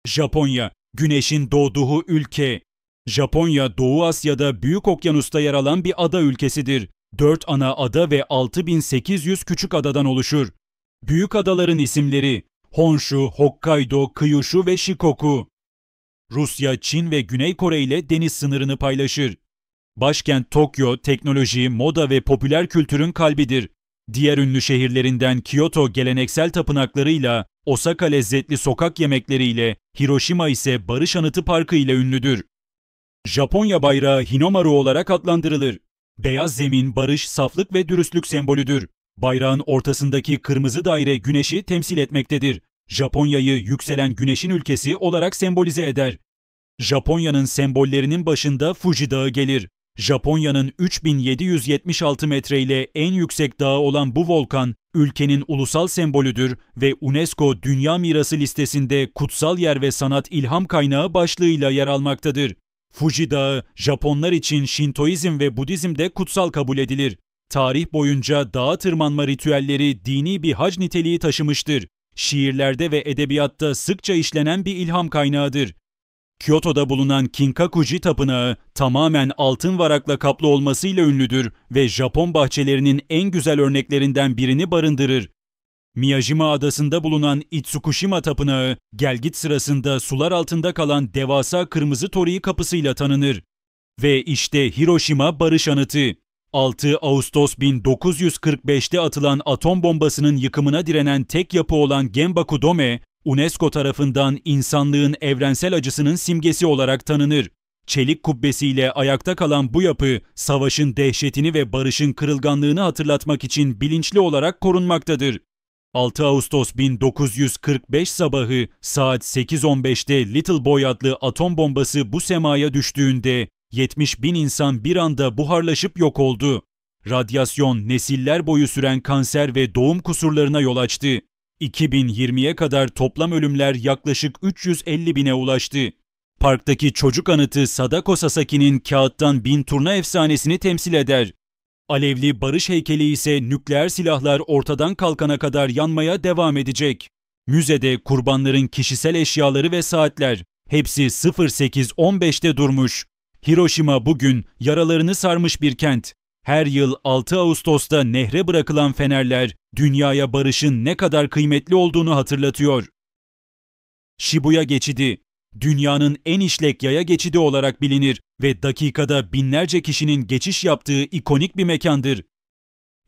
Japonya, güneşin doğduğu ülke. Japonya, Doğu Asya'da Büyük Okyanus'ta yer alan bir ada ülkesidir. 4 ana ada ve 6800 küçük adadan oluşur. Büyük adaların isimleri Honshu, Hokkaido, Kyushu ve Shikoku. Rusya, Çin ve Güney Kore ile deniz sınırını paylaşır. Başkent Tokyo, teknoloji, moda ve popüler kültürün kalbidir. Diğer ünlü şehirlerinden Kyoto geleneksel tapınaklarıyla, Osaka lezzetli sokak yemekleriyle, Hiroşima ise Barış Anıtı Parkı ile ünlüdür. Japonya bayrağı Hinomaru olarak adlandırılır. Beyaz zemin, barış, saflık ve dürüstlük sembolüdür. Bayrağın ortasındaki kırmızı daire güneşi temsil etmektedir. Japonya'yı yükselen güneşin ülkesi olarak sembolize eder. Japonya'nın sembollerinin başında Fuji Dağı gelir. Japonya'nın 3776 metre ile en yüksek dağı olan bu volkan, ülkenin ulusal sembolüdür ve UNESCO Dünya Mirası listesinde kutsal yer ve sanat ilham kaynağı başlığıyla yer almaktadır. Fuji Dağı, Japonlar için Şintoizm ve Budizm'de kutsal kabul edilir. Tarih boyunca dağa tırmanma ritüelleri dini bir hac niteliği taşımıştır. Şiirlerde ve edebiyatta sıkça işlenen bir ilham kaynağıdır. Kyoto'da bulunan Kinkakuji Tapınağı tamamen altın varakla kaplı olmasıyla ünlüdür ve Japon bahçelerinin en güzel örneklerinden birini barındırır. Miyajima Adası'nda bulunan Itsukushima Tapınağı, gelgit sırasında sular altında kalan devasa kırmızı torii kapısıyla tanınır. Ve işte Hiroşima Barış Anıtı. 6 Ağustos 1945'te atılan atom bombasının yıkımına direnen tek yapı olan Genbaku-dome, UNESCO tarafından insanlığın evrensel acısının simgesi olarak tanınır. Çelik kubbesiyle ayakta kalan bu yapı, savaşın dehşetini ve barışın kırılganlığını hatırlatmak için bilinçli olarak korunmaktadır. 6 Ağustos 1945 sabahı saat 8:15'te Little Boy adlı atom bombası bu semaya düştüğünde 70.000 insan bir anda buharlaşıp yok oldu. Radyasyon nesiller boyu süren kanser ve doğum kusurlarına yol açtı. 2020'ye kadar toplam ölümler yaklaşık 350.000'e ulaştı. Parktaki çocuk anıtı Sadako Sasaki'nin kağıttan bin turna efsanesini temsil eder. Alevli barış heykeli ise nükleer silahlar ortadan kalkana kadar yanmaya devam edecek. Müzede kurbanların kişisel eşyaları ve saatler hepsi 08:15'te durmuş. Hiroşima bugün yaralarını sarmış bir kent. Her yıl 6 Ağustos'ta nehre bırakılan fenerler dünyaya barışın ne kadar kıymetli olduğunu hatırlatıyor. Shibuya Geçidi, dünyanın en işlek yaya geçidi olarak bilinir ve dakikada binlerce kişinin geçiş yaptığı ikonik bir mekandır.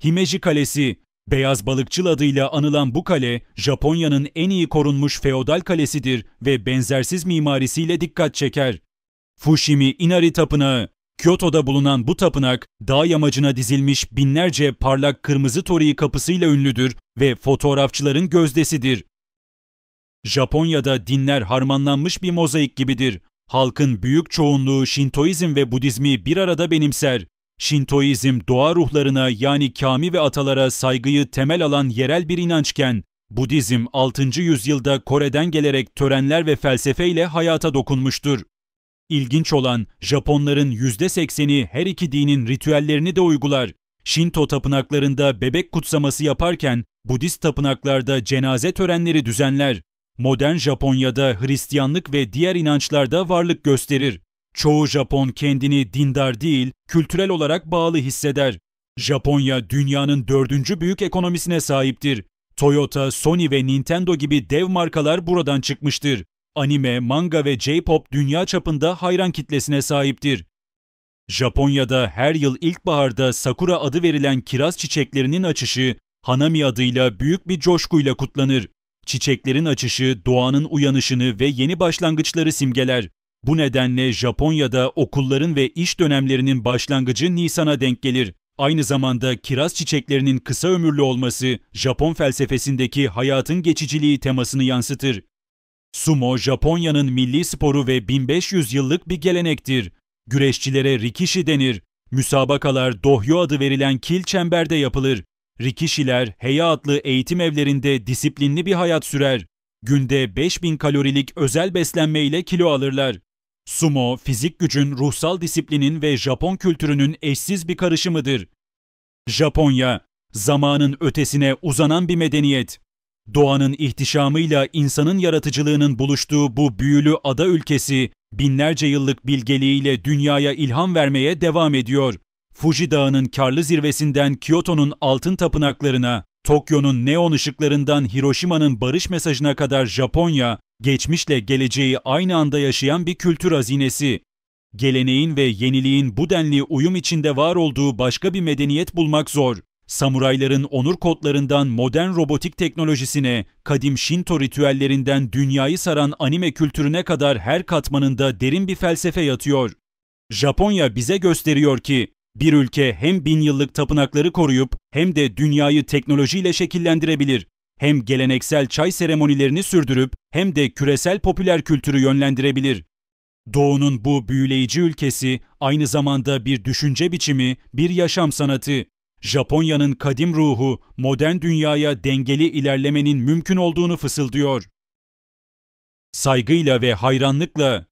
Himeji Kalesi, Beyaz Balıkçıl adıyla anılan bu kale, Japonya'nın en iyi korunmuş feodal kalesidir ve benzersiz mimarisiyle dikkat çeker. Fushimi Inari Tapınağı, Kyoto'da bulunan bu tapınak, dağ yamacına dizilmiş binlerce parlak kırmızı torii kapısıyla ünlüdür ve fotoğrafçıların gözdesidir. Japonya'da dinler harmanlanmış bir mozaik gibidir. Halkın büyük çoğunluğu Şintoizm ve Budizmi bir arada benimser. Şintoizm doğa ruhlarına yani kami ve atalara saygıyı temel alan yerel bir inançken, Budizm 6. yüzyılda Kore'den gelerek törenler ve felsefeyle hayata dokunmuştur. İlginç olan, Japonların %80'i her iki dinin ritüellerini de uygular. Şinto tapınaklarında bebek kutsaması yaparken, Budist tapınaklarda cenaze törenleri düzenler. Modern Japonya'da Hristiyanlık ve diğer inançlarda varlık gösterir. Çoğu Japon kendini dindar değil, kültürel olarak bağlı hisseder. Japonya dünyanın 4. büyük ekonomisine sahiptir. Toyota, Sony ve Nintendo gibi dev markalar buradan çıkmıştır. Anime, manga ve J-pop dünya çapında hayran kitlesine sahiptir. Japonya'da her yıl ilkbaharda sakura adı verilen kiraz çiçeklerinin açışı, Hanami adıyla büyük bir coşkuyla kutlanır. Çiçeklerin açışı doğanın uyanışını ve yeni başlangıçları simgeler. Bu nedenle Japonya'da okulların ve iş dönemlerinin başlangıcı Nisan'a denk gelir. Aynı zamanda kiraz çiçeklerinin kısa ömürlü olması, Japon felsefesindeki hayatın geçiciliği temasını yansıtır. Sumo, Japonya'nın milli sporu ve 1500 yıllık bir gelenektir. Güreşçilere rikishi denir. Müsabakalar dohyo adı verilen kil çemberde yapılır. Rikishiler, Heya adlı eğitim evlerinde disiplinli bir hayat sürer. Günde 5000 kalorilik özel beslenme ile kilo alırlar. Sumo, fizik gücün, ruhsal disiplinin ve Japon kültürünün eşsiz bir karışımıdır. Japonya, zamanın ötesine uzanan bir medeniyet. Doğanın ihtişamıyla insanın yaratıcılığının buluştuğu bu büyülü ada ülkesi, binlerce yıllık bilgeliğiyle dünyaya ilham vermeye devam ediyor. Fuji Dağı'nın karlı zirvesinden Kyoto'nun altın tapınaklarına, Tokyo'nun neon ışıklarından Hiroşima'nın barış mesajına kadar Japonya, geçmişle geleceği aynı anda yaşayan bir kültür hazinesi. Geleneğin ve yeniliğin bu denli uyum içinde var olduğu başka bir medeniyet bulmak zor. Samurayların onur kodlarından modern robotik teknolojisine, kadim Shinto ritüellerinden dünyayı saran anime kültürüne kadar her katmanında derin bir felsefe yatıyor. Japonya bize gösteriyor ki, bir ülke hem 1000 yıllık tapınakları koruyup hem de dünyayı teknolojiyle şekillendirebilir. Hem geleneksel çay seremonilerini sürdürüp hem de küresel popüler kültürü yönlendirebilir. Doğu'nun bu büyüleyici ülkesi aynı zamanda bir düşünce biçimi, bir yaşam sanatı. Japonya'nın kadim ruhu modern dünyaya dengeli ilerlemenin mümkün olduğunu fısıldıyor. Saygıyla ve hayranlıkla